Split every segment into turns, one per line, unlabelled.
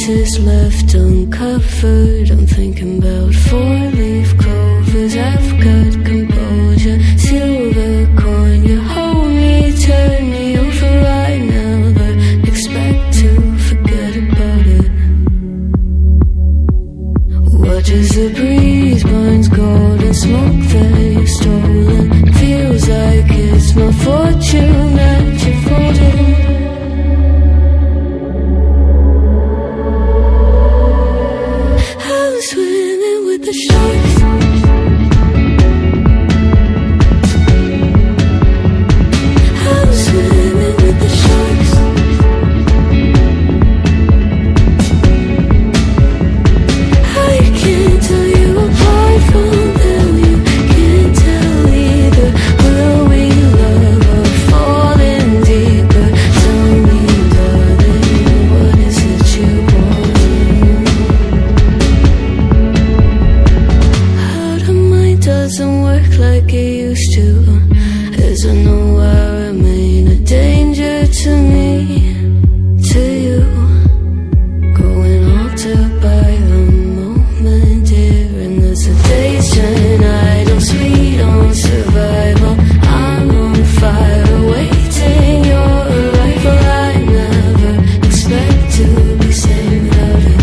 pieces left uncovered. I'm thinking about four-leaf clovers. I've got composure, silver coin. You hold me, turn me over right now, but expect to forget about it. Watch as the breeze burns golden smoke that you've stolen. Feels like it's my fortune that you're folding. I'm swimming with the sharks. I'm swimming with the sharks. I can't tell you apart from them. You can't tell either. Will we love or fall in deeper? Tell me, darling, what is it you want? How the mind doesn't work like it used to. As I know I remain a danger to me, to you. Going altered by the moment, dear. And as the days turn, I don't sweet on survival. I'm on fire, waiting your arrival. I never expect to be saved without it.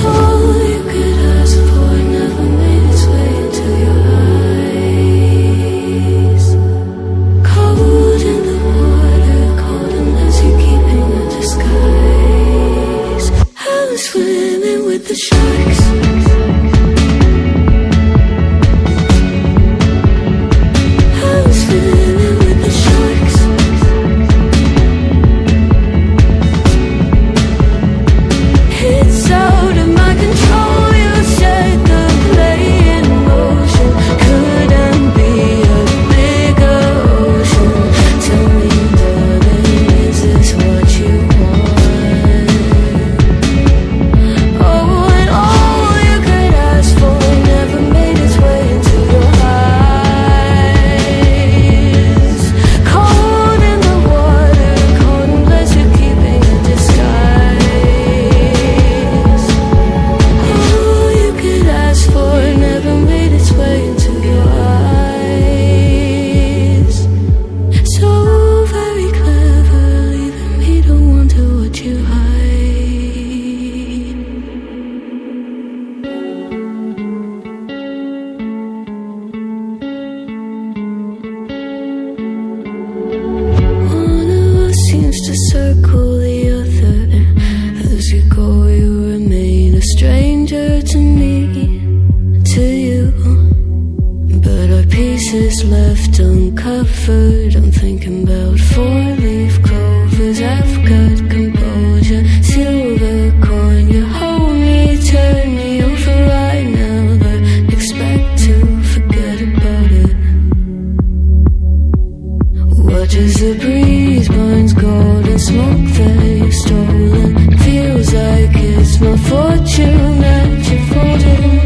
All you could ask for never made its way into your eyes. Cold in the water, cold unless you're keeping a disguise. I'm swimming with the sharks. I'm swimming with the sharks. It's out of my control. You said the play in motion couldn't be a bigger ocean. Tell me, darling, is this what you want? Oh, and all you could ask for never made its way into your eyes. Cold in the water, cold unless you're keeping a disguise. All you could ask for never made its way into your eyes. So very clever, leaving me to wonder what you hide. One of us seems to circle the other. As you go, you remain a stranger to me, to you. But our pieces left uncovered. I'm thinking about four-leaf clovers. I've got composure, silver coin. You hold me, turn me over right now, but expect to forget about it. Watch as the breeze burns golden smoke that you've stolen. Feels like it's my fortune that you're folding.